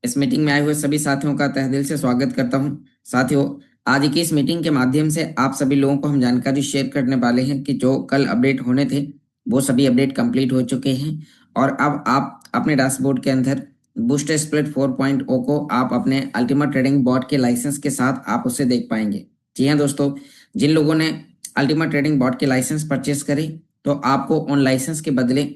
इस मीटिंग में आए हुए सभी साथियों का तहे दिल से स्वागत करता हूं। साथियों, आज की इस मीटिंग के माध्यम से आप सभी लोगों को हम जानकारी शेयर करने वाले हैं कि जो कल अपडेट होने थे वो सभी अपडेट कंप्लीट हो चुके हैं और अब आप अपने डैशबोर्ड के अंदर बूस्टर स्प्लिट 4.0 को आप अपने अल्टीमा ट्रेडिंग बॉट के लाइसेंस के साथ आप उसे देख पाएंगे। जी हाँ दोस्तों, जिन लोगों ने अल्टीमा ट्रेडिंग बॉट के लाइसेंस परचेस करे तो आपको उन लाइसेंस के बदले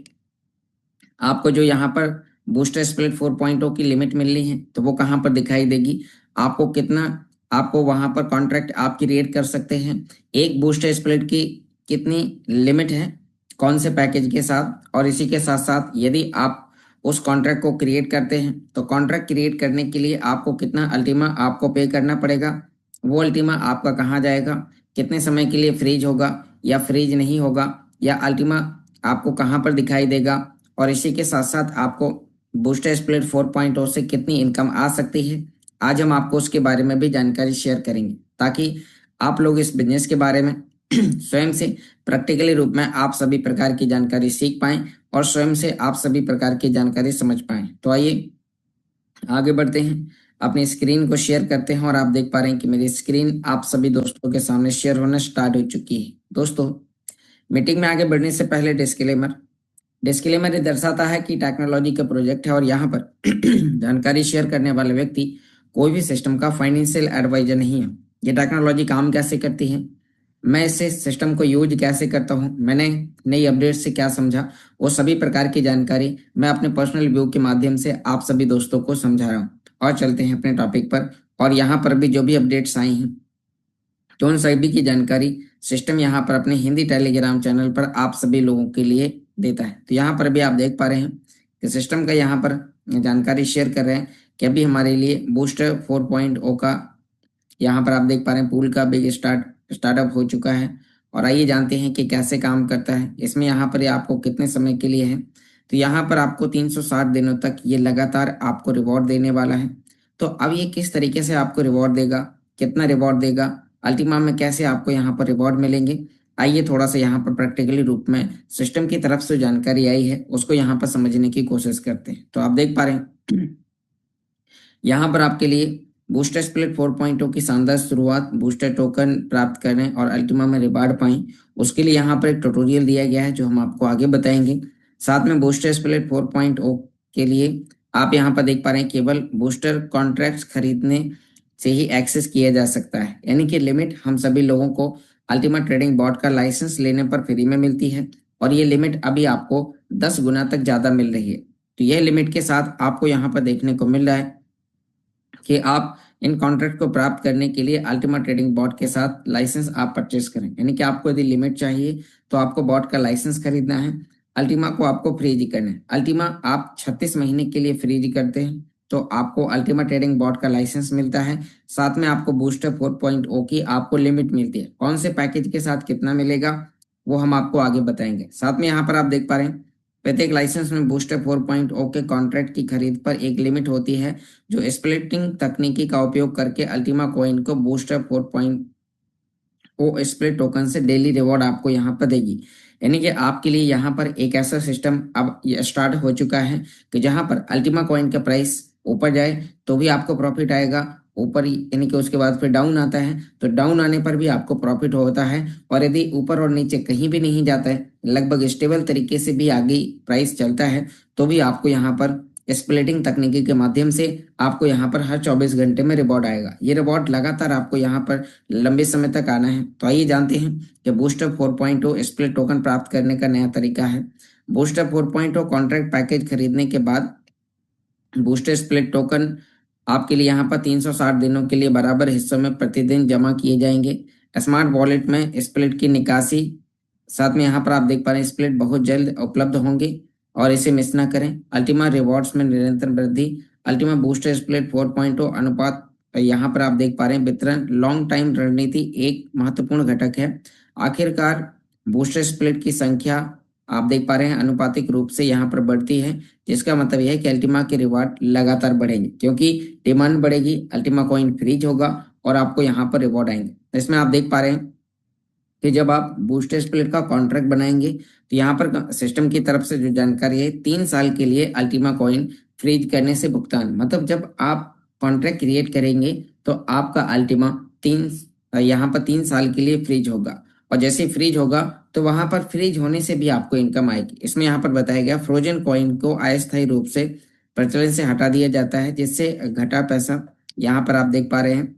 आपको जो यहाँ पर बूस्टर स्प्लिट 4.0 की लिमिट मिल रही है तो वो कहाँ पर दिखाई देगी, आपको कितना, आपको वहां पर कॉन्ट्रैक्ट आप क्रिएट कर सकते हैं, एक बूस्टर स्प्लिट की कितनी लिमिट है, कौन से पैकेज के साथ, और इसी के साथ साथ यदि आप उस कॉन्ट्रैक्ट को क्रिएट करते हैं तो कॉन्ट्रैक्ट क्रिएट करने के लिए आपको कितना अल्टीमा आपको पे करना पड़ेगा, वो अल्टीमा आपका कहाँ जाएगा, कितने समय के लिए फ्रीज होगा या फ्रीज नहीं होगा, या अल्टीमा आपको कहाँ पर दिखाई देगा, और इसी के साथ साथ आपको बूस्टर स्प्लिट 4.0 से कितनी इनकम आ सकती है। आज हम आपको उसके बारे में भी जानकारी शेयर करेंगे ताकि आप लोग इस बिजनेस के बारे में स्वयं से प्रैक्टिकली रूप में आप सभी प्रकार की जानकारी सीख पाएं और स्वयं से आप सभी प्रकार की जानकारी समझ पाएं। तो आइए आगे बढ़ते हैं, अपनी स्क्रीन को शेयर करते हैं और आप देख पा रहे हैं कि मेरी स्क्रीन आप सभी दोस्तों के सामने शेयर होना स्टार्ट हो चुकी है। दोस्तों, मीटिंग में आगे बढ़ने से पहले डिस्क्लेमर ये दर्शाता है कि टेक्नोलॉजी का प्रोजेक्ट है और यहाँ पर जानकारी शेयर करने वाले व्यक्ति कोई भी सिस्टम का फाइनेंशियल एडवाइजर नहीं है। ये टेक्नोलॉजी काम कैसे करती है, मैं इसे सिस्टम को यूज कैसे करता हूँ, मैंने नई अपडेट से क्या समझा, वो सभी प्रकार की जानकारी मैं अपने पर्सनल व्यू के माध्यम से आप सभी दोस्तों को समझा रहा हूँ। और चलते हैं अपने टॉपिक पर। और यहाँ पर भी जो भी अपडेट्स आई हैं तो उन सभी की जानकारी सिस्टम यहाँ पर अपने हिंदी टेलीग्राम चैनल पर आप सभी लोगों के लिए देता है। तो यहाँ पर भी आप देख पा रहे हैं कि सिस्टम का यहाँ पर जानकारी शेयर कर रहे हैं कि अभी हमारे लिए बूस्टर 4.0 का यहाँ पर आप देख पा रहे हैं पूल का बिग स्टार्टअप हो चुका है। और आइए जानते हैं कि कैसे काम करता है, इसमें यहाँ पर ये आपको कितने समय के लिए है। तो यहाँ पर आपको 360 दिनों तक ये लगातार आपको रिवॉर्ड देने वाला है। तो अब ये किस तरीके से आपको रिवॉर्ड देगा, कितना रिवॉर्ड देगा, अल्टीमा में कैसे आपको यहाँ पर रिवॉर्ड मिलेंगे, आइए थोड़ा सा यहाँ पर प्रैक्टिकली रूप में सिस्टम की तरफ से जानकारी आई है उसको यहाँ पर समझने की कोशिश करते हैं। तो आप देख पा रहे हैं यहाँ पर आपके लिए बूस्टर स्प्लिट 4.0 की शानदार शुरुआत, बूस्टर टोकन प्राप्त करें और अल्टीमा में रिवार्ड पाएं, उसके लिए यहाँ पर एक ट्यूटोरियल दिया गया है जो हम आपको आगे बताएंगे। साथ में बूस्टर स्प्लिट 4.0 के लिए आप यहाँ पर देख पा रहे हैं केवल बूस्टर कॉन्ट्रैक्ट्स खरीदने से ही एक्सेस किया जा सकता है, यानी कि लिमिट हम सभी लोगों को अल्टीमा ट्रेडिंग बॉट का लाइसेंस लेने पर फ्री में मिलती है और ये लिमिट अभी आपको 10 गुना तक ज्यादा मिल रही है। तो यह लिमिट के साथ आपको यहाँ पर देखने को मिल रहा है कि आप इन कॉन्ट्रैक्ट को प्राप्त करने के लिए अल्टीमा ट्रेडिंग बॉट के साथ लाइसेंस आप परचेस करें, यानी कि आपको यदि लिमिट चाहिए तो आपको बॉट का लाइसेंस खरीदना है, अल्टीमा को आपको फ्रीज करना है। अल्टीमा आप 36 महीने के लिए फ्रीज करते हैं तो आपको अल्टीमा ट्रेडिंग बॉट का लाइसेंस मिलता है, साथ में आपको बूस्टर 4.0 की आपको लिमिट मिलती है। कौन से पैकेज के साथ कितना मिलेगा वो हम आपको आगे बताएंगे। साथ में यहाँ पर आप देख पा रहे हैं प्रत्येक लाइसेंस में बूस्टर 4.0 के कॉन्ट्रैक्ट की खरीद पर एक लिमिट होती है जो स्प्लिटिंग तकनीकी का उपयोग करके अल्टीमा कॉइन को बूस्टर 4.0 स्प्लिट टोकन से डेली रिवॉर्ड आपको यहाँ पर देगी। यानी कि आपके लिए यहाँ पर एक ऐसा सिस्टम अब स्टार्ट हो चुका है कि जहाँ पर अल्टीमा कॉइन का प्राइस ऊपर जाए तो भी आपको प्रॉफिट आएगा, ऊपर यानी कि उसके बाद फिर डाउन आता है तो डाउन आने पर भी आपको प्रॉफिट होता है, और यदि ऊपर और नीचे कहीं भी नहीं जाता है, लगभग स्टेबल तरीके से भी आगे प्राइस चलता है तो भी आपको यहाँ पर स्प्लिटिंग तकनीकी के माध्यम से आपको यहाँ पर हर 24 घंटे में रिवॉर्ड आएगा। ये रिवॉर्ड लगातार आपको यहाँ पर लंबे समय तक आना है। तो आइए जानते हैं कि बूस्टर 4.0 स्प्लिट टोकन प्राप्त करने का नया तरीका है। बूस्टर 4.0 कॉन्ट्रैक्ट पैकेज खरीदने के बाद बूस्टर स्प्लिट टोकन आपके लिए यहाँ पर 360 दिनों के लिए बराबर हिस्सों में प्रतिदिन जमा किए जाएंगे। स्मार्ट वॉलेट में स्प्लिट की निकासी, साथ में यहाँ पर आप देख पा रहे हैं स्प्लिट बहुत जल्द उपलब्ध होंगे और इसे मिस ना करें। अल्टीमा रिवॉर्ड्स में निरंतर वृद्धि, अल्टीमा बूस्टर स्प्लिट 4.0 अनुपात, यहाँ पर आप देख पा रहे हैं वितरण लॉन्ग टाइम रणनीति एक महत्वपूर्ण घटक है। आखिरकार बूस्टर स्प्लिट की संख्या आप देख पा रहे हैं अनुपातिक रूप से यहाँ पर बढ़ती है, जिसका मतलब यह है कि अल्टीमा के रिवार्ड लगातार बढ़ेंगे क्योंकि डिमांड बढ़ेगी, अल्टीमा कॉइन फ्रीज होगा और आपको यहाँ पर रिवॉर्ड आएंगे। इसमें आप देख पा रहे हैं कि जब आप बूस्टर स्प्लिट का कॉन्ट्रैक्ट बनाएंगे तो यहाँ पर सिस्टम की तरफ से जो जानकारी है 3 साल के लिए अल्टीमा कॉइन फ्रीज करने से भुगतान, मतलब जब आप कॉन्ट्रैक्ट क्रिएट करेंगे तो आपका अल्टीमा यहाँ पर 3 साल के लिए फ्रीज होगा, और जैसे फ्रीज होगा तो वहां पर फ्रीज होने से भी आपको इनकम आएगी। इसमें यहाँ पर बताया गया फ्रोजन कॉइन को अस्थायी रूप से प्रचलन से हटा दिया जाता है, जिससे घटा पैसा यहाँ पर आप देख पा रहे हैं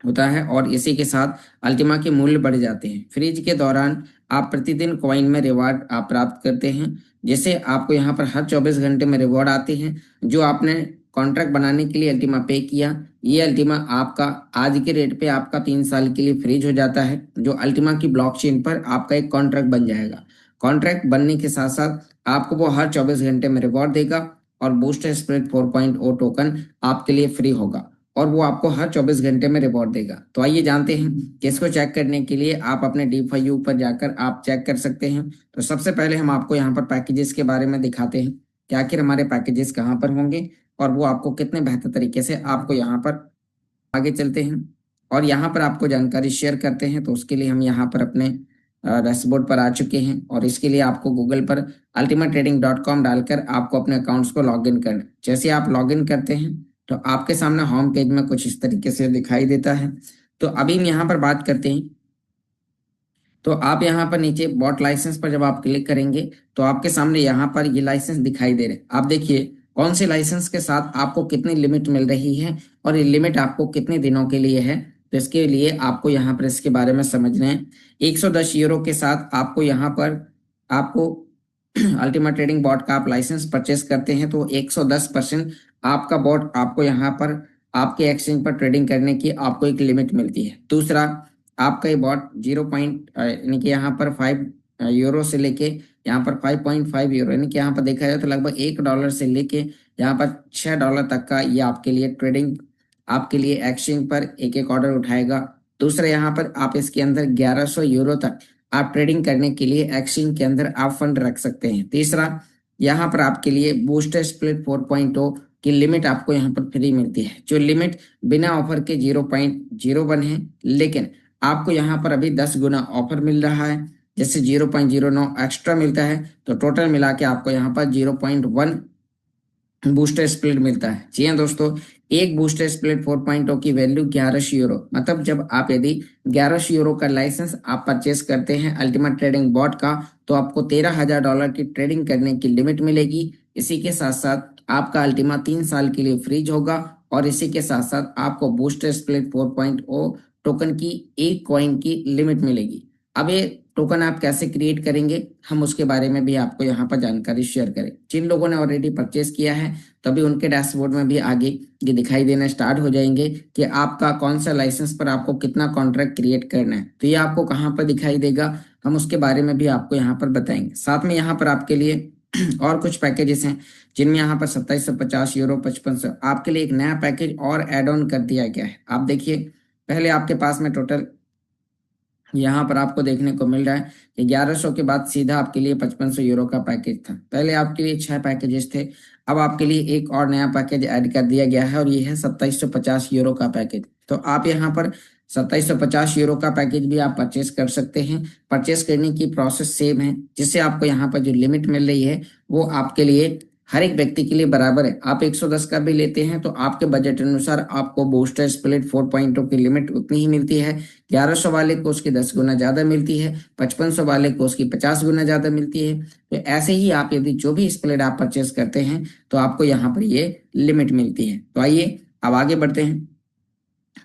होता है, और इसी के साथ अल्टीमा के मूल्य बढ़ जाते हैं। फ्रीज के दौरान आप प्रतिदिन कॉइन में रिवार्ड आप प्राप्त करते हैं, जिससे आपको यहाँ पर हर 24 घंटे में रिवॉर्ड आते हैं जो आपने कॉन्ट्रैक्ट बनाने के लिए अल्टीमा पे किया। ये अल्टीमा आपका आज के रेट पे आपका 3 साल के लिए फ्रीज हो जाता है, जो अल्टीमा की ब्लॉकचेन पर आपका एक कॉन्ट्रैक्ट बन जाएगा। कॉन्ट्रैक्ट बनने के साथ साथ आपको वो हर 24 घंटे में रिवॉर्ड देगा, और बूस्टर स्प्रेड 4.0 टोकन आपके लिए फ्री होगा, और वो आपको हर 24 घंटे में रिवॉर्ड देगा। तो आइए जानते हैं कि इसको चेक करने के लिए आप अपने DeFi पर जाकर आप चेक कर सकते हैं। तो सबसे पहले हम आपको यहाँ पर पैकेजेस के बारे में दिखाते हैं कि आखिर हमारे पैकेजेस कहाँ पर होंगे और वो आपको कितने बेहतर तरीके से आपको यहाँ पर आगे चलते हैं और यहाँ पर आपको जानकारी शेयर करते हैं। तो उसके लिए हम यहाँ पर अपने डैशबोर्ड पर आ चुके हैं, और इसके लिए आपको गूगल पर ultimatrading.com डालकर आपको अपने अकाउंट्स को लॉगिन करना है। जैसे आप लॉगिन करते हैं तो आपके सामने होम पेज में कुछ इस तरीके से दिखाई देता है। तो अभी हम यहाँ पर बात करते हैं, तो आप यहाँ पर नीचे बॉट लाइसेंस पर जब आप क्लिक करेंगे तो आपके सामने यहाँ पर ये लाइसेंस दिखाई दे रहे हैं। आप देखिए कौन से लाइसेंस के साथ आपको कितनी लिमिट मिल रही है और ये लिमिट आपको कितने दिनों के लिए है। तो इसके लिए आपको यहाँ पर इसके बारे में समझना है। 110 यूरो के साथ आपको यहाँ पर आपको अल्टीमा ट्रेडिंग बॉट का आप लाइसेंस परचेस करते हैं तो 110% आपका बॉट आपको यहाँ पर आपके एक्सचेंज पर ट्रेडिंग करने की आपको एक लिमिट मिलती है। दूसरा, आपका ये बॉट 0 पॉइंट यानी कि यहाँ पर 5 यूरो से लेके यहाँ पर 5.5 यूरो, यानी कि यहाँ पर देखा जाए तो लगभग $1 से लेके यहाँ पर $6 तक का ये आपके लिए ट्रेडिंग आपके लिए एक्सचेंज पर एक एक ऑर्डर उठाएगा। दूसरा, यहाँ पर आप इसके अंदर 1100 यूरो तक आप ट्रेडिंग करने के लिए एक्सचेंज के अंदर आप फंड रख सकते हैं। तीसरा, यहाँ पर आपके लिए बूस्टर स्प्लिट 4.0 की लिमिट आपको यहाँ पर फ्री मिलती है, जो लिमिट बिना ऑफर के 0.01 है, लेकिन आपको यहाँ पर अभी 10 गुना ऑफर मिल रहा है, जैसे 0.09 एक्स्ट्रा मिलता है, तो टोटल मिला के आपको यहाँ पर 0.1 बूस्टर स्प्लिट मिलता है। जी हाँ दोस्तों, एक बूस्टर स्प्लिट 4.0 की वैल्यू 1100 यूरो, मतलब जब आप यदि 1100 यूरो का लाइसेंस आप परचेस करते हैं अल्टीमा ट्रेडिंग बॉट का, तो आपको $13,000 की ट्रेडिंग करने की लिमिट मिलेगी। इसी के साथ साथ आपका अल्टीमा 3 साल के लिए फ्रीज होगा, और इसी के साथ साथ आपको बूस्टर स्प्लिट 4.0 टोकन की एक कॉइन की लिमिट मिलेगी। अब ये टोकन आप कैसे क्रिएट करेंगे, हम उसके बारे में भी आपको यहाँ पर जानकारी शेयर करें। जिन लोगों ने ऑलरेडी परचेस किया है तभी उनके डैशबोर्ड में भी आगे ये दिखाई देना स्टार्ट हो जाएंगे कि आपका कौन सा लाइसेंस पर आपको कितना कॉन्ट्रैक्ट क्रिएट करना है। तो ये आपको कहाँ पर दिखाई देगा, हम उसके बारे में भी आपको यहाँ पर बताएंगे। साथ में यहाँ पर आपके लिए और कुछ पैकेजेस हैं जिनमें यहाँ पर 2750 यूरो 5500 आपके लिए एक नया पैकेज और एड ऑन कर दिया गया है। आप देखिए, पहले आपके पास में टोटल यहाँ पर आपको देखने को मिल रहा है कि 1100 के बाद सीधा आपके लिए 5500 यूरो का पैकेज था। पहले आपके लिए 6 पैकेजेस थे, अब आपके लिए एक और नया पैकेज ऐड कर दिया गया है और ये है 2750 यूरो का पैकेज। तो आप यहाँ पर 2750 यूरो का पैकेज भी आप परचेस कर सकते हैं। परचेस करने की प्रोसेस सेम है, जिससे आपको यहाँ पर जो लिमिट मिल रही है वो आपके लिए हर एक व्यक्ति के लिए बराबर है। आप 110 का भी लेते हैं तो आपके बजट अनुसार आपको बूस्टर स्प्लिट 4.0 की लिमिट उतनी ही मिलती है। 1100 वाले को उसकी 10 गुना ज्यादा मिलती है, 5500 वाले को उसकी 50 गुना ज्यादा मिलती है। तो ऐसे ही आप यदि जो भी स्प्लिट आप परचेस करते हैं तो आपको यहाँ पर ये लिमिट मिलती है। तो आइए अब आगे बढ़ते हैं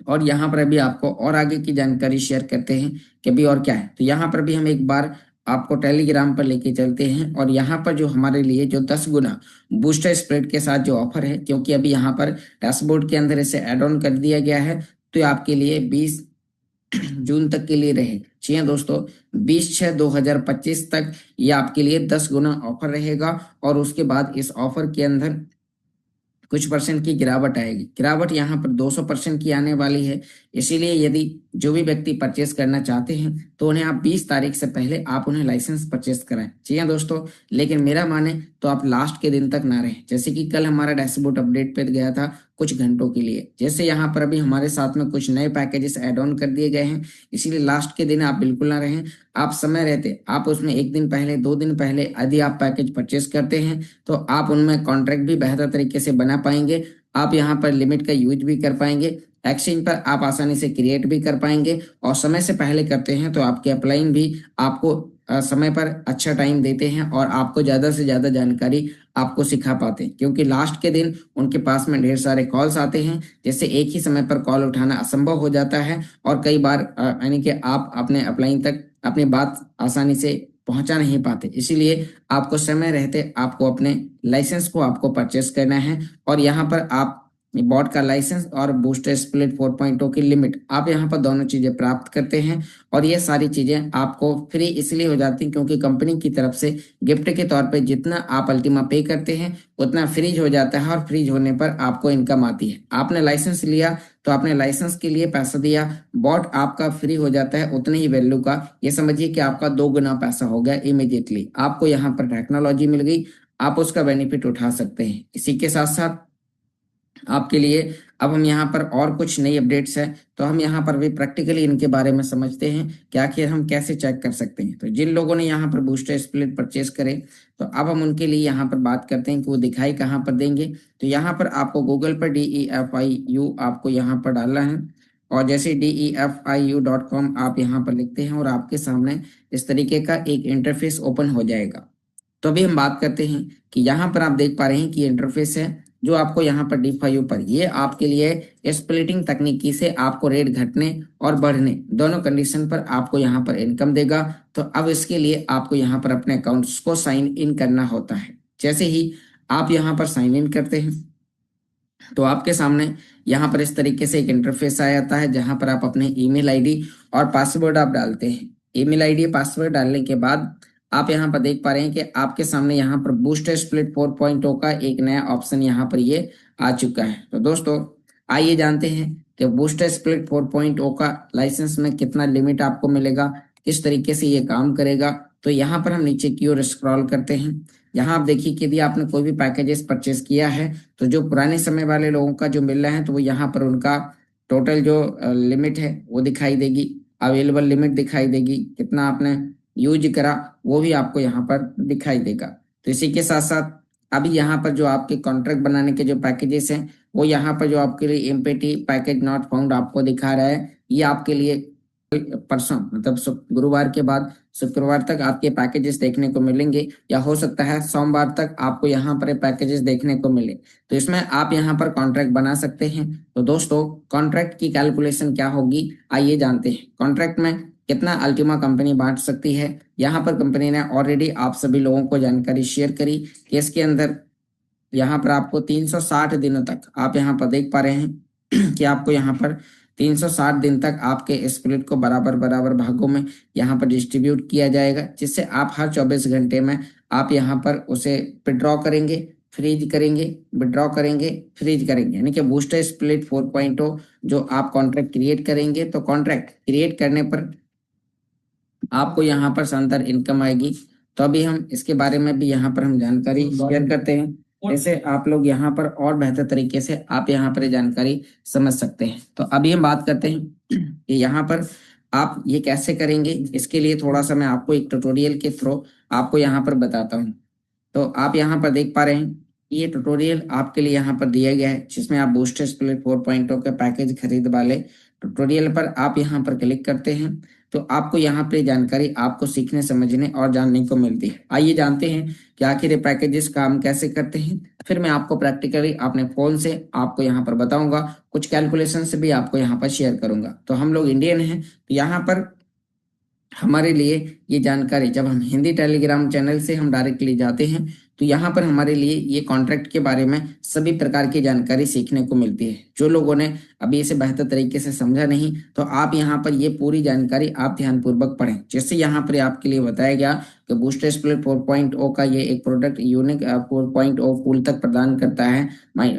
और यहाँ पर अभी आपको और आगे की जानकारी शेयर करते हैं कि अभी और क्या है। तो यहाँ पर भी हम एक बार आपको टेलीग्राम पर लेके चलते हैं, और यहाँ पर जो हमारे लिए जो 10 गुना बूस्टर स्प्रेड के साथ जो ऑफर है, क्योंकि अभी यहाँ पर डैशबोर्ड के अंदर इसे एड ऑन कर दिया गया है, तो आपके लिए 20 जून तक के लिए रहे। जी हाँ दोस्तों, 20/6/2025 तक ये आपके लिए 10 गुना ऑफर रहेगा, और उसके बाद इस ऑफर के अंदर कुछ परसेंट की गिरावट आएगी। गिरावट यहाँ पर 200% की आने वाली है। इसीलिए यदि जो भी व्यक्ति परचेस करना चाहते हैं तो उन्हें आप 20 तारीख से पहले आप उन्हें लाइसेंस परचेस कराएं। जी हाँ दोस्तों, लेकिन मेरा माने तो आप लास्ट के दिन तक ना रहें। जैसे कि कल हमारा डैशबोर्ड अपडेट पे गया था कुछ घंटों के लिए, जैसे यहाँ पर अभी हमारे साथ में कुछ नए पैकेजेस ऐड ऑन कर दिए गए हैं, इसीलिए लास्ट के दिन आप बिल्कुल ना रहें। आप समय रहते आप उसमें 1 दिन पहले 2 दिन पहले यदि आप पैकेज परचेस करते हैं तो आप उनमें कॉन्ट्रैक्ट भी बेहतर तरीके से बना पाएंगे। आप यहाँ पर लिमिट का यूज भी कर पाएंगे, एक्सचेंज पर आप आसानी से क्रिएट भी कर पाएंगे, और समय से पहले करते हैं तो आपके अपलाइन भी आपको समय पर अच्छा टाइम देते हैं और आपको ज़्यादा से ज़्यादा जानकारी आपको सिखा पाते हैं, क्योंकि लास्ट के दिन उनके पास में ढेर सारे कॉल्स आते हैं, जैसे एक ही समय पर कॉल उठाना असंभव हो जाता है और कई बार यानी कि आप अपने अपलाइन तक अपनी बात आसानी से पहुंचा नहीं पाते। इसीलिए आपको समय रहते आपको अपने लाइसेंस को आपको परचेस करना है, और यहाँ पर आप बॉट का लाइसेंस और बूस्टर स्प्लिट 4.0 की लिमिट आप यहाँ पर दोनों चीजें प्राप्त करते हैं, और ये सारी चीजें आपको फ्री इसलिए हो जाती हैं क्योंकि कंपनी की तरफ से गिफ्ट के तौर पे जितना आप अल्टीमा पे करते हैं उतना फ्रीज हो जाता है, और फ्रीज होने पर आपको इनकम आती है। आपने लाइसेंस लिया तो आपने लाइसेंस के लिए पैसा दिया, बॉट आपका फ्री हो जाता है उतने ही वैल्यू का। ये समझिए कि आपका 2 गुना पैसा हो गया इमीडिएटली, आपको यहाँ पर टेक्नोलॉजी मिल गई, आप उसका बेनिफिट उठा सकते हैं। इसी के साथ साथ आपके लिए अब हम यहाँ पर और कुछ नई अपडेट्स हैं, तो हम यहाँ पर भी प्रैक्टिकली इनके बारे में समझते हैं कि आखिर हम कैसे चेक कर सकते हैं। तो जिन लोगों ने यहाँ पर बूस्टर स्प्लिट परचेस करे तो अब हम उनके लिए यहाँ पर बात करते हैं कि वो दिखाई कहाँ पर देंगे। तो यहाँ पर आपको गूगल पर DEFIU आपको यहाँ पर डालना है, और जैसे DEFIU.com आप यहाँ पर लिखते हैं और आपके सामने इस तरीके का एक इंटरफेस ओपन हो जाएगा। तो अभी हम बात करते हैं कि यहाँ पर आप देख पा रहे हैं कि इंटरफेस है जो आपको यहाँ पर DeFi पर ये आपके लिए स्प्लिटिंग तकनीकी से आपको रेट घटने और बढ़ने दोनों कंडीशन पर आपको यहाँ पर इनकम देगा। तो अब इसके लिए आपको यहाँ पर अपने अकाउंट्स को साइन इन करना होता है। जैसे ही आप यहाँ पर साइन इन करते हैं तो आपके सामने यहाँ पर इस तरीके से एक इंटरफेस आ जाता है, जहाँ पर आप अपने ईमेल आईडी और पासवर्ड आप डालते हैं। ईमेल आईडी पासवर्ड डालने के बाद आप यहाँ पर देख पा रहे हैं कि आपके सामने यहाँ पर बूस्टर स्प्लिट 4.0 का एक नया ऑप्शन यहाँ पर ये आ चुका है। तो दोस्तों आइए जानते हैं कि बूस्टर स्प्लिट 4.0 का लाइसेंस में कितना लिमिट आपको मिलेगा, किस तरीके से ये काम करेगा। तो यहाँ पर हम नीचे की ओर स्क्रॉल करते हैं। यहाँ आप देखिए कि यदि आपने कोई भी पैकेजेस परचेस किया है तो जो पुराने समय वाले लोगों का जो मिल रहा है तो वो यहाँ पर उनका टोटल जो लिमिट है वो दिखाई देगी, अवेलेबल लिमिट दिखाई देगी, कितना आपने यूज करा वो भी आपको यहाँ पर दिखाई देगा। तो इसी के साथ साथ अभी यहाँ पर जो आपके कॉन्ट्रैक्ट बनाने के जो पैकेजेस हैं वो यहाँ पर जो आपके लिए एमपीटी पैकेज नॉट फाउंड आपको दिखा रहा है, ये आपके लिए परसों मतलब गुरुवार के बाद शुक्रवार तक आपके पैकेजेस देखने को मिलेंगे, या हो सकता है सोमवार तक आपको यहाँ पर पैकेजेस देखने को मिले। तो इसमें आप यहाँ पर कॉन्ट्रैक्ट बना सकते हैं। तो दोस्तों कॉन्ट्रैक्ट की कैलकुलेशन क्या होगी आइए जानते हैं। कॉन्ट्रैक्ट में कितना अल्टीमा कंपनी बांट सकती है, यहाँ पर कंपनी ने ऑलरेडी आप सभी लोगों को जानकारी शेयर करी कि इसके अंदर यहाँ पर आपको 360 दिनों तक आप यहाँ पर देख पा रहे हैं कि आपको यहाँ पर 360 दिन तक आपके स्प्लिट को बराबर बराबर भागों में यहाँ पर डिस्ट्रीब्यूट किया जाएगा, जिससे आप हर 24 घंटे में आप यहाँ पर उसे विड्रॉ करेंगे, फ्रीज करेंगे, विड्रॉ करेंगे, फ्रीज करेंगे। यानी कि बूस्टर स्प्लिट 4.0 जो आप कॉन्ट्रैक्ट क्रिएट करेंगे तो कॉन्ट्रैक्ट क्रिएट करने पर आपको यहाँ पर शानदार इनकम आएगी। तो अभी हम इसके बारे में भी यहाँ पर हम जानकारी शेयर करते हैं, जैसे आप लोग यहाँ पर और बेहतर तरीके से आप यहाँ पर जानकारी समझ सकते हैं। तो अभी हम बात करते हैं कि यहाँ पर आप ये कैसे करेंगे। इसके लिए थोड़ा सा मैं आपको एक ट्यूटोरियल के थ्रू आपको यहाँ पर बताता हूँ। तो आप यहाँ पर देख पा रहे हैं ये ट्यूटोरियल आपके लिए यहाँ पर दिया गया है, जिसमें आप बूस्टर स्प्लिट 4.0 के पैकेज खरीद वाले ट्यूटोरियल पर आप यहाँ पर क्लिक करते हैं तो आपको यहाँ पे जानकारी आपको सीखने समझने और जानने को मिलती है। आइए जानते हैं कि आखिर ये पैकेजेस काम कैसे करते हैं। फिर मैं आपको प्रैक्टिकली अपने फोन से आपको यहाँ पर बताऊंगा, कुछ कैलकुलेशन से भी आपको यहाँ पर शेयर करूंगा। तो हम लोग इंडियन हैं तो यहाँ पर हमारे लिए ये जानकारी जब हम हिंदी टेलीग्राम चैनल से हम डायरेक्टली जाते हैं तो यहाँ पर हमारे लिए ये कॉन्ट्रैक्ट के बारे में सभी प्रकार की जानकारी सीखने को मिलती है। जो लोगों ने अभी इसे बेहतर तरीके से समझा नहीं तो आप यहाँ पर ये पूरी जानकारी आप ध्यानपूर्वक पढ़ें, जिससे यहाँ पर आपके लिए बताया गया कि बूस्टर स्प्लिट 4.0 का ये एक प्रोडक्ट यूनिक 4.0 पूल तक प्रदान करता है।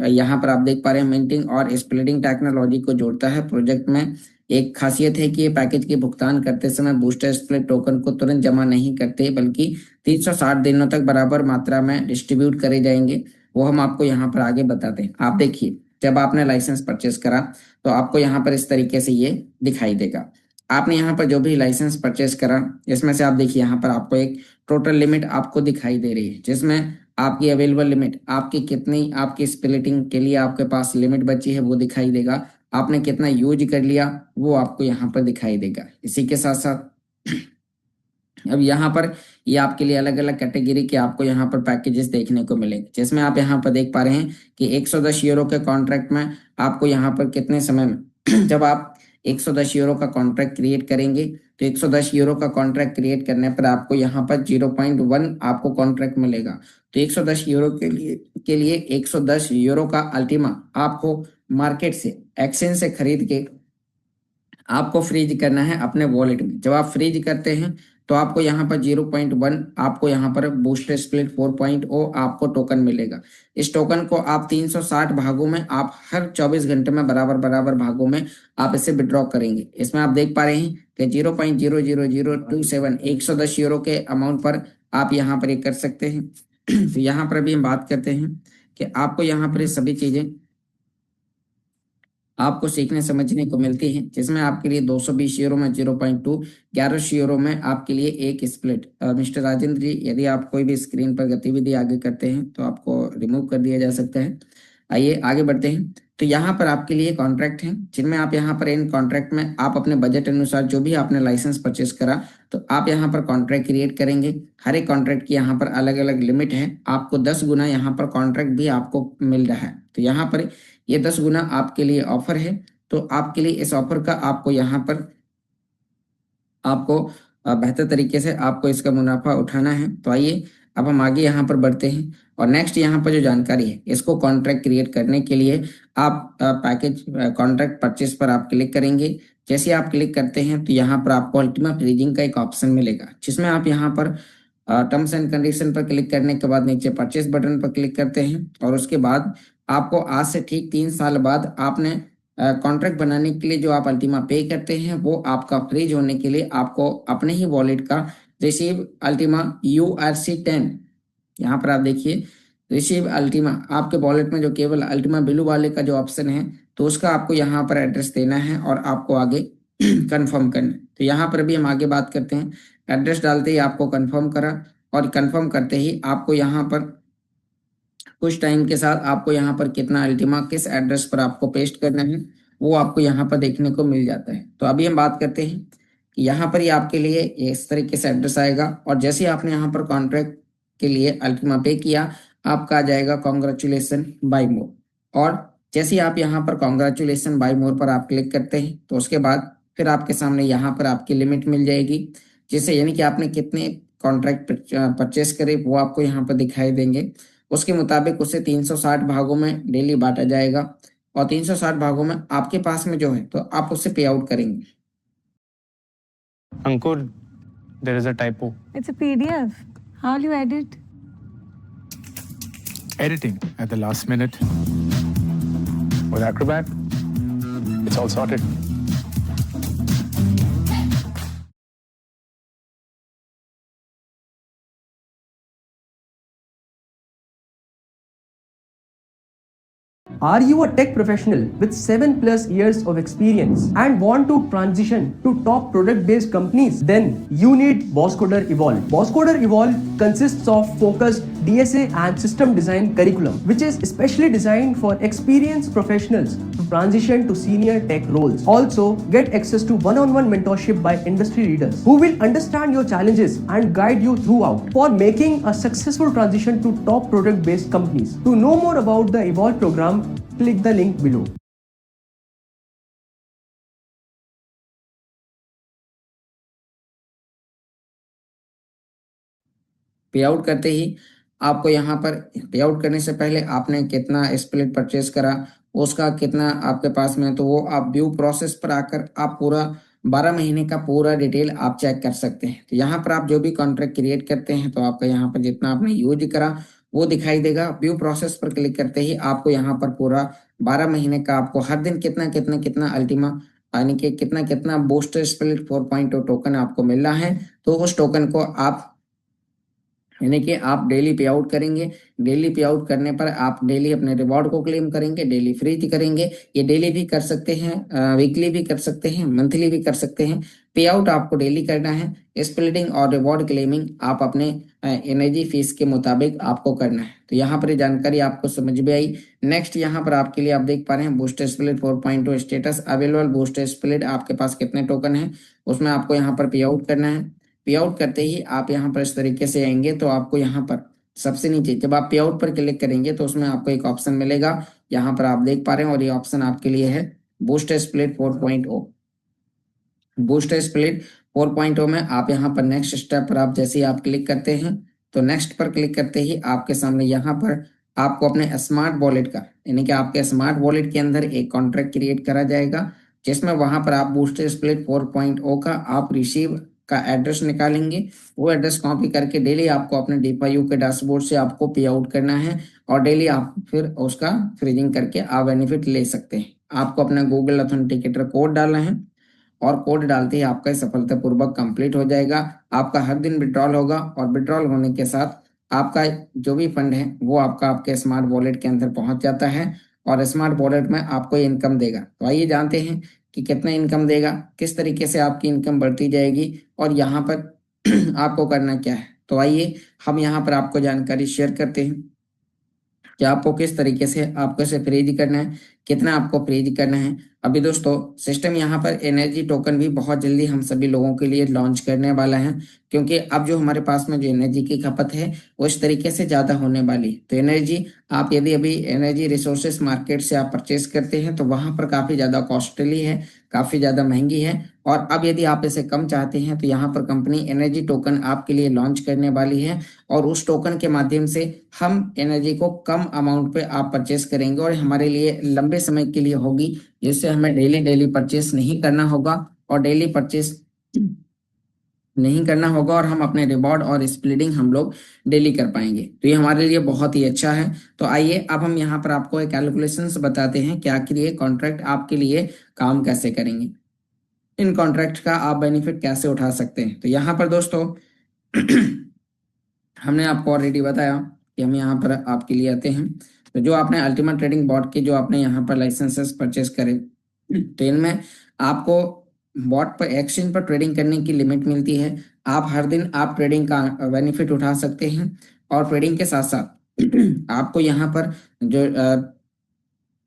यहाँ पर आप देख पा रहे हैं मिंटिंग और स्प्लिटिंग टेक्नोलॉजी को जोड़ता है प्रोजेक्ट में। एक खासियत है कि ये पैकेज के भुगतान करते समय बूस्टर स्प्लिट टोकन को तुरंत जमा नहीं करते, बल्कि 360 दिनों तक बराबर मात्रा में डिस्ट्रीब्यूट करे जाएंगे। वो हम आपको यहाँ पर आगे बताते हैं। आप देखिए, जब आपने लाइसेंस परचेस करा तो आपको यहाँ पर इस तरीके से ये दिखाई देगा। आपने यहाँ पर जो भी लाइसेंस परचेस करा, इसमें से आप देखिए यहाँ पर आपको एक टोटल लिमिट आपको दिखाई दे रही है, जिसमें आपकी अवेलेबल लिमिट, आपकी कितनी आपकी स्प्लिटिंग के लिए आपके पास लिमिट बची है वो दिखाई देगा। आपने कितना यूज कर लिया वो आपको यहाँ पर दिखाई देगा। इसी के साथ साथ अब यहाँ पर ये आपके लिए अलग अलग कैटेगरी के आपको यहाँ पर पैकेजेस देखने को मिलेंगे, जिसमें आप यहाँ पर देख पा रहे हैं कि 110 यूरो के कॉन्ट्रैक्ट में आपको यहाँ पर कितने समय में जब आप 110 यूरो का कॉन्ट्रैक्ट क्रिएट करेंगे तो 110 यूरो का कॉन्ट्रैक्ट क्रिएट करने पर आपको यहाँ पर 0.1 आपको कॉन्ट्रैक्ट मिलेगा। तो 110 यूरो के लिए 110 यूरो का अल्टीमा आपको मार्केट से, एक्सचेंज से खरीद के आपको फ्रीज करना है अपने वॉलेट में। जब आप फ्रीज करते हैं तो आपको यहाँ पर 0.1 आपको यहाँ पर बूस्टर स्प्लिट 4.0 आपको टोकन मिलेगा। इस टोकन को आप 360 भागों में, आप हर 24 घंटे में बराबर बराबर भागों में आप इसे विड्रॉ करेंगे। इसमें आप देख पा रहे हैं कि 0.00027 110 यूरो के अमाउंट पर आप यहाँ पर ये कर सकते हैं। तो यहाँ पर भी हम बात करते हैं कि आपको यहाँ पर ये सभी चीजें आपको सीखने समझने को मिलती है, जिसमें आपके लिए 220 यूरो में 0.2, 1100 यूरो में आपके लिए एक स्प्लिट। मिस्टर राजेंद्र जी, यदि आप कोई भी स्क्रीन पर गतिविधि आगे करते हैं तो आपको रिमूव कर दिया जा सकता है। आइए आगे बढ़ते हैं। तो यहाँ पर आपके लिए कॉन्ट्रैक्ट हैं, जिनमें आप यहाँ पर इन कॉन्ट्रैक्ट में आप अपने बजट अनुसार जो भी आपने लाइसेंस परचेस करा तो आप यहाँ पर कॉन्ट्रैक्ट क्रिएट करेंगे। हर एक कॉन्ट्रैक्ट की यहाँ पर अलग अलग लिमिट है। आपको 10 गुना यहाँ पर कॉन्ट्रैक्ट भी आपको मिल रहा है। तो यहाँ पर ये 10 गुना आपके लिए ऑफर है। तो आपके लिए इस ऑफर का आपको यहाँ पर आपको बेहतर तरीके से आपको इसका मुनाफा उठाना है। तो आइए अब हम आगे यहाँ पर बढ़ते हैं और नेक्स्ट यहाँ पर जो जानकारी है, इसको कॉन्ट्रैक्ट क्रिएट करने के लिए आप पैकेज कॉन्ट्रैक्ट परचेस पर आप क्लिक करेंगे। जैसे आप क्लिक करते हैं तो यहाँ पर आपको अल्टीमा फ्रीजिंग का एक ऑप्शन मिलेगा, जिसमें आप यहाँ पर टर्म्स एंड कंडीशन पर क्लिक करने के बाद नीचे परचेस बटन पर क्लिक करते हैं और उसके बाद आपको आज से ठीक 3 साल बाद आपने कॉन्ट्रैक्ट बनाने के लिए जो आप अल्टीमा पे करते हैं वो आपका फ्रीज होने के लिए आपको अपने ही वॉलेट का रिसीव अल्टीमा URC10, यहाँ पर आप देखिए रिसीव अल्टीमा, आपके वॉलेट में जो केवल अल्टीमा ब्लू वाले का जो ऑप्शन है तो उसका आपको यहाँ पर एड्रेस देना है और आपको आगे कंफर्म करना है। तो यहाँ पर भी हम आगे बात करते हैं। एड्रेस डालते ही आपको कंफर्म करा और कंफर्म करते ही आपको यहाँ पर कुछ टाइम के साथ आपको यहाँ पर कितना अल्टीमा किस एड्रेस पर आपको पेस्ट करना है वो आपको यहाँ पर देखने को मिल जाता है। तो अभी हम बात करते हैं कि यहाँ पर ये आपके लिए इस तरीके से एड्रेस आएगा और जैसे आपने यहाँ पर कॉन्ट्रैक्ट के लिए अल्टीमा पे किया, आपका आ जाएगा कॉन्ग्रेचुलेसन बाय मोर। और जैसे आप यहाँ पर कॉन्ग्रेचुलेसन बाय मोर पर आप क्लिक करते हैं तो उसके बाद फिर आपके सामने यहाँ पर आपकी लिमिट मिल जाएगी, जिससे यानी कि आपने कितने कॉन्ट्रैक्ट परचेस करे वो आपको यहाँ पर दिखाई देंगे। उसके मुताबिक उसे 360 भागों में डेली बांटा जाएगा और 360 भागों में आपके पास में जो है तो आप उससे पे आउट करेंगे। Ankur, there is a typo. It's a PDF. How will you edit? Editing at the last minute. With Acrobat, it's all sorted. Are you a tech professional with 7+ years of experience and want to transition to top product-based companies? Then you need Bosscoder Evolve. Bosscoder Evolve consists of focused DSA and system design curriculum, which is especially designed for experienced professionals to transition to senior tech roles. Also, get access to one-on-one mentorship by industry leaders who will understand your challenges and guide you throughout for making a successful transition to top product-based companies. To know more about the Evolve program, click the link below. पे out करते ही आपको यहाँ पर पे out करने से पहले आपने कितना स्प्लिट परचेस करा, उसका कितना आपके पास में, तो वो आप व्यू प्रोसेस पर आकर आप पूरा 12 महीने का पूरा डिटेल आप चेक कर सकते हैं। तो यहाँ पर आप जो भी कॉन्ट्रैक्ट क्रिएट करते हैं तो आपका यहाँ पर जितना आपने यूज करा वो दिखाई देगा। व्यू प्रोसेस पर क्लिक करते ही आपको यहाँ पर पूरा 12 महीने का आपको हर दिन कितना कितना कितना अल्टीमा यानी कि कितना कितना बूस्टर स्प्लिट 4.0 टोकन आपको मिल रहा है, तो उस टोकन को आप यानी कि आप डेली पे आउट करेंगे। डेली पे आउट करने पर आप डेली अपने रिवॉर्ड को क्लेम करेंगे, डेली फ्री करेंगे। ये डेली भी कर सकते हैं, वीकली भी कर सकते हैं, मंथली भी कर सकते हैं। पे आउट आपको डेली करना है। स्प्लिटिंग और रिवॉर्ड क्लेमिंग आप अपने एनर्जी फीस के मुताबिक आपको करना है। तो यहाँ पर ये जानकारी आपको समझ में आई। नेक्स्ट यहाँ पर आपके लिए आप देख पा रहे हैं booster split 4.2 status available. Booster split आपके पास कितने टोकन है उसमें आपको यहाँ पर पे आउट करना है। पे आउट करते ही आप यहाँ पर इस तरीके से आएंगे तो आपको यहाँ पर सबसे नीचे जब आप पे आउट पर क्लिक करेंगे तो उसमें आपको एक ऑप्शन मिलेगा, यहाँ पर आप देख पा रहे हैं, और ये ऑप्शन आपके लिए है बूस्टर स्प्लिट 4.0। बूस्टर स्प्लिट 4.0 में आप यहाँ पर नेक्स्ट स्टेप पर आप जैसे ही आप क्लिक करते हैं तो नेक्स्ट पर क्लिक करते ही आपके सामने यहाँ पर आपको अपने स्मार्ट वॉलेट का यानी कि आपके स्मार्ट वॉलेट के अंदर एक कॉन्ट्रैक्ट क्रिएट करा जाएगा, जिसमें वहां पर आप बूस्टर स्प्लिट 4.0 का आप रिसीव का एड्रेस निकालेंगे। वो एड्रेस कॉपी करके डेली आपको अपने DeFi के डैशबोर्ड से आपको पे आउट करना है और डेली आप फिर उसका फ्रीजिंग करके आप बेनिफिट ले सकते हैं। आपको अपना गूगल ऑथेंटिकेटर कोड डालना है और कोड डालते ही आपका सफलतापूर्वक कंप्लीट हो जाएगा। आपका हर दिन विड्रॉल होगा और विड्रॉल होने के साथ आपका जो भी फंड है वो आपके स्मार्ट वॉलेट के अंदर पहुंच जाता है और स्मार्ट वॉलेट में आपको इनकम देगा। तो आइए जानते हैं कि कितना इनकम देगा, किस तरीके से आपकी इनकम बढ़ती जाएगी और यहाँ पर आपको करना क्या है। तो आइए हम यहाँ पर आपको जानकारी शेयर करते हैं कि आपको किस तरीके से आपको इसे फ्रीज करना है, कितना आपको फ्रीज करना है। अभी दोस्तों सिस्टम यहाँ पर एनर्जी टोकन भी बहुत जल्दी हम सभी लोगों के लिए लॉन्च करने वाला है, क्योंकि अब जो हमारे पास में जो एनर्जी की खपत है वो इस तरीके से ज़्यादा होने वाली है। तो एनर्जी आप यदि अभी एनर्जी रिसोर्सेस मार्केट से आप परचेस करते हैं तो वहाँ पर काफ़ी ज़्यादा कॉस्टली है, काफ़ी ज़्यादा महंगी है। और अब यदि आप इसे कम चाहते हैं तो यहाँ पर कंपनी एनर्जी टोकन आपके लिए लॉन्च करने वाली है और उस टोकन के माध्यम से हम एनर्जी को कम अमाउंट पे आप परचेस करेंगे और हमारे लिए लंबे समय के लिए होगी, जिससे हमें डेली परचेस नहीं करना होगा और डेली परचेस नहीं करना होगा और हम अपने रिवॉर्ड और स्प्लिटिंग हम लोग डेली कर पाएंगे। तो ये हमारे लिए बहुत ही अच्छा है। तो आइए अब हम यहाँ पर आपको एक कैलकुलेशंस बताते हैं कि आखिर ये कॉन्ट्रैक्ट आपके लिए काम कैसे करेंगे, इन कॉन्ट्रैक्ट का आप बेनिफिट कैसे उठा सकते हैं। तो यहाँ पर दोस्तों हमने आपको ऑलरेडी बताया कि हम यहाँ पर आपके लिए आते हैं। तो जो आपने अल्टीमेट ट्रेडिंग बॉट के जो आपने यहाँ पर लाइसेंसेस परचेस करे तो इनमें आपको बॉट पर एक्सचेंज पर ट्रेडिंग करने की लिमिट मिलती है। आप हर दिन आप ट्रेडिंग का बेनिफिट उठा सकते हैं और ट्रेडिंग के साथ साथ आपको यहाँ पर जो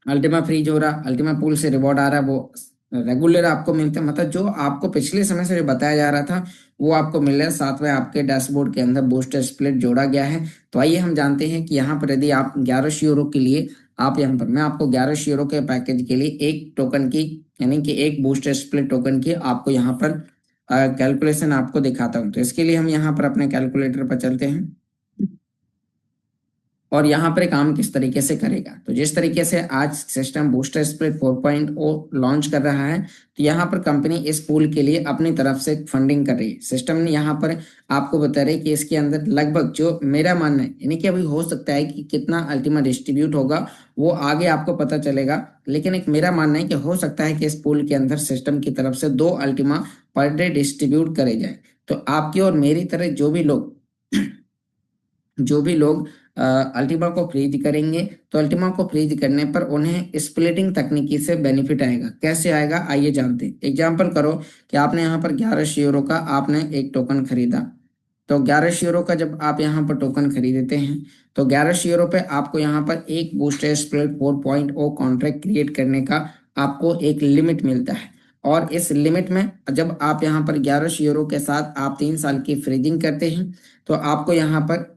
अल्टीमा फ्रीज हो रहा, अल्टीमा पूल से रिवॉर्ड आ रहा है वो रेगुलर आपको मिलते हैं। मतलब जो आपको पिछले समय से जो बताया जा रहा था वो आपको मिल रहा है। साथ में आपके डैशबोर्ड के अंदर बूस्टर स्प्लिट जोड़ा गया है। तो आइए हम जानते हैं कि यहाँ पर यदि आप 1100 यूरो के लिए आप यहाँ पर मैं आपको 1100 यूरो के पैकेज के लिए एक टोकन की यानी कि एक बूस्टर स्प्लिट टोकन की आपको यहाँ पर कैलकुलेशन आपको दिखाता हूँ। तो इसके लिए हम यहाँ पर अपने कैलकुलेटर पर चलते हैं और यहाँ पर काम किस तरीके से करेगा। तो जिस तरीके से आज सिस्टम बूस्टर स्प्लिट 4.0 लॉन्च कर रहा है तो यहाँ पर कंपनी इस पूल के लिए अपनी तरफ से फंडिंग कर रही है। सिस्टम ने यहाँ पर आपको बता रहे कि इसके अंदर लगभग जो मेरा मानना है यानी कि अभी हो सकता है कि कितना अल्टीमा डिस्ट्रीब्यूट होगा वो आगे आपको पता चलेगा, लेकिन एक मेरा मानना है कि हो सकता है कि इस पूल के अंदर सिस्टम की तरफ से 2 अल्टीमा पर डे डिस्ट्रीब्यूट करे जाए। तो आपकी और मेरी तरह जो भी लोग अल्टीमा को फ्रीज करेंगे तो अल्टीमा को फ्रीज करने पर उन्हें स्प्लिटिंग तकनीकी से बेनिफिट आएगा। कैसे आएगा आइए जानते हैं। एग्जांपल करो कि आपने यहाँ पर 1100 यूरो का आपने एक टोकन खरीदा। तो 1100 यूरो का जब आप यहाँ पर टोकन खरीदते हैं तो 1100 यूरो पे आपको यहाँ पर एक बूस्टर स्प्लिट 4.0 कॉन्ट्रैक्ट क्रिएट करने का आपको एक लिमिट मिलता है और इस लिमिट में जब आप यहाँ पर 1100 यूरो के साथ आप 3 साल की फ्रीजिंग करते हैं तो आपको यहाँ पर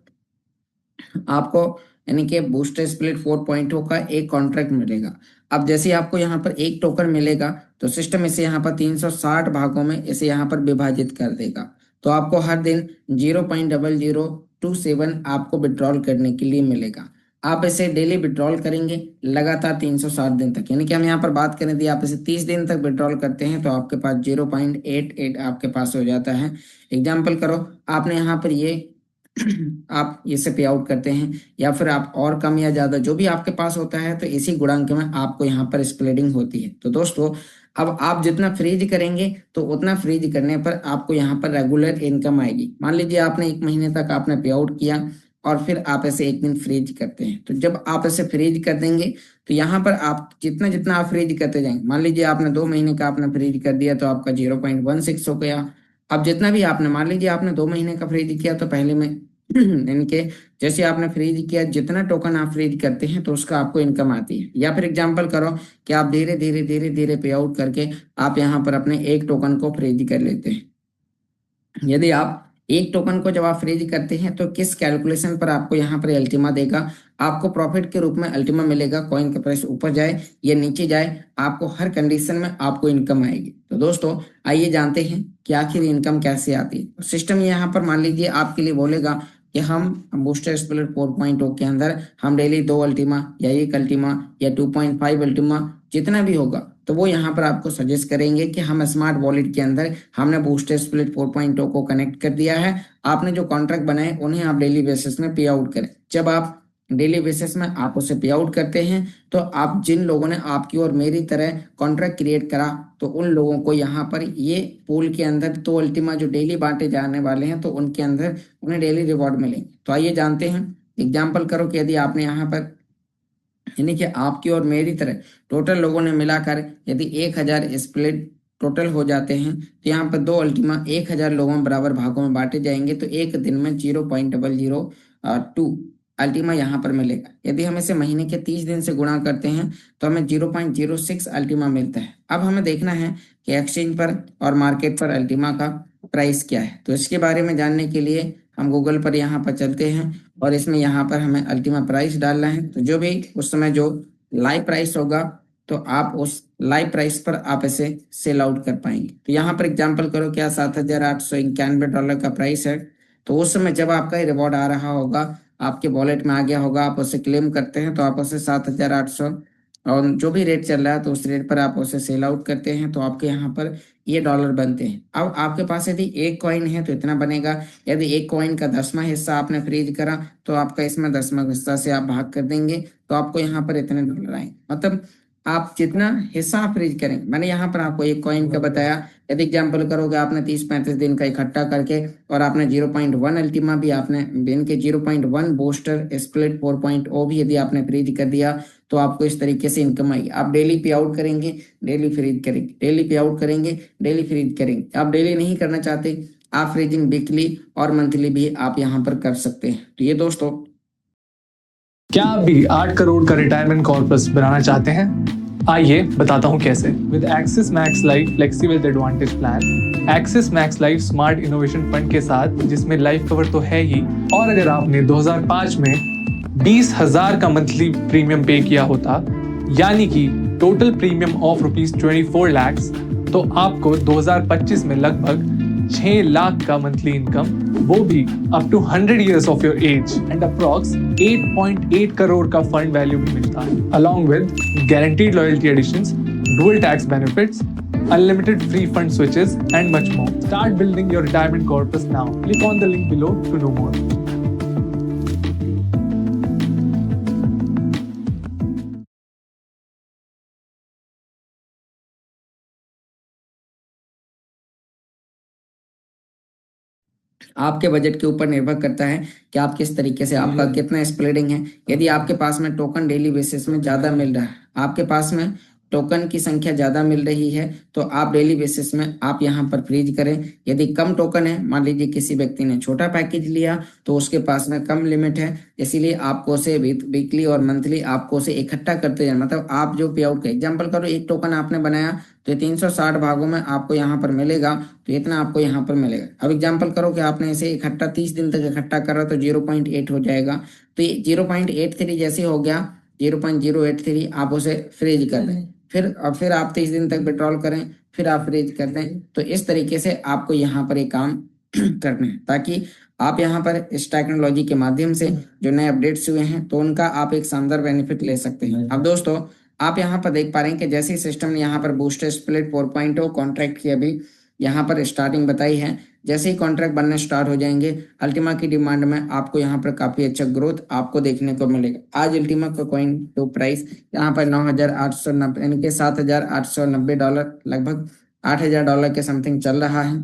आपको यानी कि बूस्टर स्प्लिट 4.0 का एक कॉन्ट्रैक्ट मिलेगा। अब जैसे आपको यहाँ पर एक टोकन मिलेगा तो सिस्टम इसे यहाँ पर 360 भागों में इसे यहाँ पर विभाजित कर देगा। तो आपको हर दिन 0.0027 आपको विड्रॉल करने के लिए मिलेगा। आप इसे डेली विड्रॉल करेंगे लगातार 360 दिन तक, यानी कि हम यहाँ पर बात करें यदि आप इसे 30 दिन तक विड्रॉल करते हैं तो आपके पास 0.88 आपके पास हो जाता है। एग्जाम्पल करो आपने यहाँ पर ये आप इसे पे आउट करते हैं या फिर आप और कम या ज्यादा जो भी आपके पास होता है तो इसी गुणांक में आपको यहाँ पर स्प्लिटिंग होती है। तो दोस्तों अब आप जितना फ्रीज करेंगे तो उतना फ्रीज करने पर आपको यहाँ पर रेगुलर इनकम आएगी। मान लीजिए आपने 1 महीने तक आपने पे आउट किया और फिर आप ऐसे एक दिन फ्रीज करते हैं, तो जब आप ऐसे फ्रीज कर देंगे तो यहाँ पर आप जितना जितना आप फ्रीज करते जाएंगे, मान लीजिए आपने 2 महीने का आपने फ्रीज कर दिया तो आपका 0.16 हो गया। अब जितना भी आपने, मान लीजिए आपने 2 महीने का फ्रीज किया तो पहले में इनके जैसे आपने फ्रीज किया जितना टोकन आप फ्रीज करते हैं तो उसका आपको इनकम आती है। या फिर एग्जांपल करो कि आप धीरे धीरे धीरे धीरे पे आउट करके आप यहाँ पर अपने एक टोकन को फ्रीज कर लेते हैं। यदि आप एक टोकन को जब आप फ्रीज करते हैं तो किस कैलकुलेशन पर आपको यहाँ पर अल्टीमा देगा, आपको प्रॉफिट के रूप में अल्टीमा मिलेगा। कॉइन का प्राइस ऊपर जाए या नीचे जाए, आपको हर कंडीशन में आपको इनकम आएगी। तो दोस्तों आइए जानते हैं कि आखिर इनकम कैसे आती है। सिस्टम यहाँ पर मान लीजिए आपके लिए बोलेगा कि हम बूस्टर स्प्लिट 4.0 के अंदर हम डेली 2 अल्टीमा या 1 अल्टीमा या 2.5 अल्टीमा जितना भी होगा तो वो यहाँ पर आपको सजेस्ट करेंगे कि हम स्मार्ट वॉलेट के अंदर हमने बूस्टर स्प्लिट 4.0 को कनेक्ट कर दिया है, आपने जो कॉन्ट्रैक्ट बनाए उन्हें आप डेली बेसिस में पे आउट करें। जब आप डेली बेसिस में आप उसे पे आउट करते हैं तो आप जिन लोगों ने आपकी और मेरी तरह कॉन्ट्रैक्ट क्रिएट करा तो उन लोगों को यहाँ पर ये पूल के अंदर 2 अल्टीमा जो डेली बांटे जाने वाले हैं तो उनके अंदर उन्हें डेली रिवॉर्ड मिलेंगे। तो आइए जानते हैं। एग्जाम्पल करो कि यदि आपने यहाँ पर यानी कि आपकी और मेरी तरह टोटल लोगों ने मिलाकर यदि 1000 स्प्लिट टोटल हो जाते हैं तो यहाँ पर 2 अल्टीमा 1000 लोगों में बराबर भागों में बांटे जाएंगे तो एक दिन में 0.002 अल्टीमा यहाँ पर मिलेगा। यदि हम इसे महीने के 30 दिन से गुणा करते हैं तो हमें 0.06 अल्टीमा मिलता है। अब हमें देखना है कि एक्सचेंज पर और मार्केट पर अल्टीमा का प्राइस क्या है। तो इसके बारे में जानने के लिए हम गूगल पर यहाँ पर चलते हैं और इसमें यहाँ पर हमें अल्टीमा प्राइस डालना है। तो जो भी उस समय जो लाइव प्राइस होगा तो आप उस लाइव प्राइस पर आप इसे सेल आउट कर पाएंगे। तो यहाँ पर एग्जांपल करो क्या $7,891 का प्राइस है, तो उस समय जब आपका रिवॉर्ड आ रहा होगा आपके वॉलेट में आ गया होगा, आप उसे क्लेम करते हैं तो आप उसे 7,800 और जो भी रेट चल रहा है तो उस रेट पर आप उसे सेल आउट करते हैं तो आपके यहाँ पर ये डॉलर बनते हैं। अब आपके पास यदि एक कॉइन है तो इतना बनेगा। यदि एक कॉइन का 10वां हिस्सा आपने फ्रीज करा तो आपका इसमें 10वां हिस्सा से आप भाग कर देंगे तो आपको यहाँ पर इतने डॉलर आएंगे। मतलब आप जितना हिस्सा फ्रीज करें, मैंने यहाँ पर आपको एक कॉइन का बताया। यदि एग्जाम्पल करोगे आपने 30-35 दिन का इकट्ठा करके और आपने 0.1 अल्टीमा भी आपने इनके 0.1 बूस्टर स्प्लिट 4.0 भी यदि आपने फ्रीज कर दिया तो आपको इस तरीके से इनकम आएगी। आप डेली पे आउट करेंगे, डेली फ्रीज करेंगे, डेली पे आउट करेंगे, डेली फ्रीज करेंगे। आप डेली नहीं करना चाहते, आप फ्रीजिंग वीकली और मंथली भी आप यहाँ पर कर सकते हैं। तो ये दोस्तों, क्या आप भी 8 करोड़ का रिटायरमेंट कॉर्पस बनाना चाहते हैं? आइए बताता हूं कैसे। With axis max life flexi wealth advantage plan, axis max life smart innovation fund के साथ जिसमें लाइफ कवर तो है ही, और अगर आपने 2005 में 20,000 का मंथली प्रीमियम पे किया होता यानी कि टोटल प्रीमियम ऑफ ₹24 लाख, तो आपको 2025 में लगभग 6 लाख का मंथली इनकम, वो भी up to 100 years of your age, and approx 8.8 crore का फंड वैल्यू भी मिलता है, along with guaranteed loyalty additions, dual tax benefits, unlimited free fund switches and much more. Start building your retirement corpus now. Click on the link below to know more. आपके budget के ऊपर निर्भर करता है कि आप किस तरीके से आपका कितना स्प्लिटिंग है। यदि आपके पास में टोकन डेली बेसिस में ज़्यादा मिल रहा है, आपके पास में टोकन की संख्या ज़्यादा मिल रही है तो आप डेली बेसिस में आप यहाँ पर फ्रीज करें। यदि कम टोकन है, मान लीजिए किसी व्यक्ति ने छोटा पैकेज लिया तो उसके पास में कम लिमिट है, इसीलिए आपको उसे वीकली और मंथली आपको उसे इकट्ठा करते जाए। मतलब आप जो पे आउट का एग्जाम्पल करो, एक टोकन आपने बनाया तो 360 भागों में आपको यहाँ पर मिलेगा, तो इतना आपको यहाँ पर मिलेगा। अब एग्जाम्पल करो कि आपने इसे इकट्ठा 30 दिन तक इकट्ठा करा तो 0.8 हो जाएगा। तो ये 0.83 जैसे हो गया 0.083, आप उसे फ्रीज कर दें, फिर आप 30 दिन तक विड्रॉल करें, फिर आप फ्रीज कर दें। तो इस तरीके से आपको यहाँ पर एक काम करना है ताकि आप यहाँ पर इस टेक्नोलॉजी के माध्यम से जो नए अपडेट्स हुए हैं तो उनका आप एक शानदार बेनिफिट ले सकते हैं। अब दोस्तों, आप यहाँ पर देख पा रहे हैं कि जैसे ही सिस्टम ने यहाँ पर बूस्टर स्प्लिट 4.0 कॉन्ट्रैक्ट की अभी यहाँ पर स्टार्टिंग बताई है। जैसे ही कॉन्ट्रैक्ट बनने स्टार्ट हो जाएंगे, अल्टीमा की डिमांड में आपको यहाँ पर काफी अच्छा ग्रोथ आपको देखने को मिलेगा। आज अल्टीमा का कॉइन टू प्राइस यहाँ पर 9,890 यानी कि $7,890 लगभग $8,000 के समथिंग चल रहा है।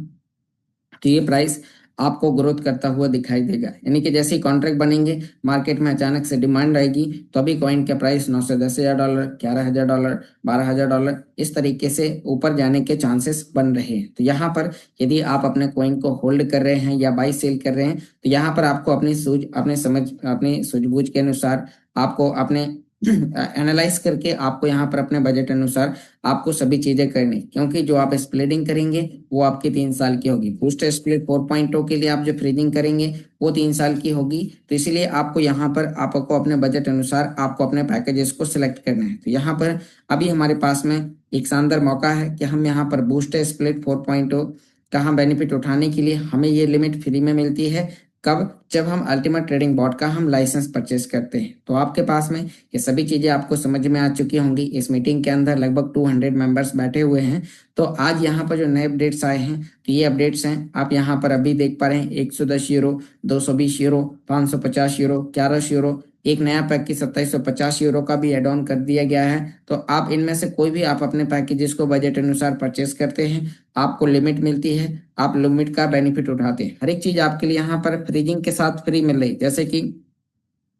तो ये प्राइस आपको ग्रोथ करता हुआ दिखाई देगा, यानी कि जैसे ही कॉन्ट्रैक्ट बनेंगे, मार्केट में अचानक से डिमांड आएगी, तो अभी कॉइन का प्राइस $9 से $10,000, $11,000, $12,000 इस तरीके से ऊपर जाने के चांसेस बन रहे हैं। तो यहाँ पर यदि आप अपने कॉइन को होल्ड कर रहे हैं या बाई सेल कर रहे हैं, तो यहाँ पर आपको अपनी सूझबूझ के अनुसार आपको अपने एनालाइज करके आपको यहाँ पर अपने बजट अनुसार आपको सभी चीजें करनी, क्योंकि जो आप स्प्लिटिंग करेंगे वो आपकी 3 साल की होगी। बूस्टर स्प्लिट 4.0 के लिए आप जो फ्रीजिंग करेंगे वो 3 साल की होगी। तो इसीलिए आपको यहाँ पर आपको अपने बजट अनुसार आपको अपने पैकेजेस को सिलेक्ट करना है। तो यहाँ पर अभी हमारे पास में एक शानदार मौका है कि हम यहाँ पर बूस्टर स्प्लिट 4.0 का हम बेनिफिट उठाने के लिए हमें ये लिमिट फ्री में मिलती है। कब? जब हम अल्टीमेट ट्रेडिंग बॉट का हम लाइसेंस परचेस करते हैं। तो आपके पास में ये सभी चीजें आपको समझ में आ चुकी होंगी। इस मीटिंग के अंदर लगभग 200 मेंबर्स बैठे हुए हैं। तो आज यहाँ पर जो नए अपडेट्स आए हैं, तो ये अपडेट्स हैं, आप यहाँ पर अभी देख पा रहे हैं। 110 यूरो, 220 यूरो, 550 यूरो, 11 यूरो, एक नया पैक की 2750 यूरो का भी एड ऑन कर दिया गया है। तो आप इनमें से कोई भी आप अपने पैकेजेस को बजट अनुसार परचेस करते हैं, आपको लिमिट मिलती है, आप लिमिट का बेनिफिट उठाते हैं। हर एक चीज आपके लिए यहाँ पर फ्रीजिंग के साथ फ्री मिल रही है, जैसे कि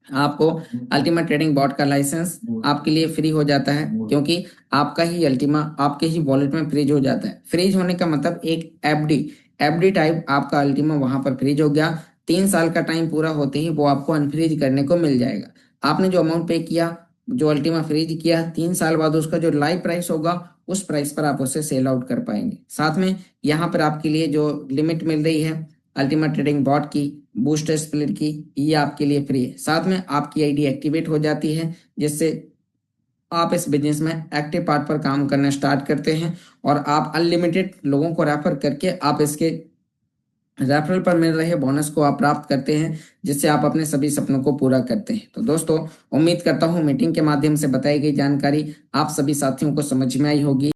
आपको अल्टीमा ट्रेडिंग बॉट का लाइसेंस आपके लिए फ्री हो जाता है, क्योंकि आपका ही अल्टीमा आपके ही वॉलेट में फ्रीज हो जाता है। फ्रीज होने का मतलब एक एफडी टाइप आपका अल्टीमा वहां पर फ्रीज हो गया। 3 साल का टाइम पूरा होते ही वो आपको अनफ्रीज करने को मिल जाएगा। आपने जो अमाउंट पे किया, जो अल्टीमा फ्रीज किया, 3 साल बाद उसका जो लाइव प्राइस होगा उस प्राइस पर आप उसे सेल आउट कर पाएंगे। साथ में यहाँ पर आपके लिए जो लिमिट मिल रही है अल्टीमा ट्रेडिंग बॉट की, बूस्टर स्प्लिट की, ये आपके लिए फ्री है। साथ में आपकी आईडी एक्टिवेट हो जाती है, जिससे आप इस बिजनेस में एक्टिव पार्ट पर काम करना स्टार्ट करते हैं और आप अनलिमिटेड लोगों को रेफर करके आप इसके रेफरल पर मिल रहे बोनस को आप प्राप्त करते हैं, जिससे आप अपने सभी सपनों को पूरा करते हैं। तो दोस्तों, उम्मीद करता हूं मीटिंग के माध्यम से बताई गई जानकारी आप सभी साथियों को समझ में आई होगी।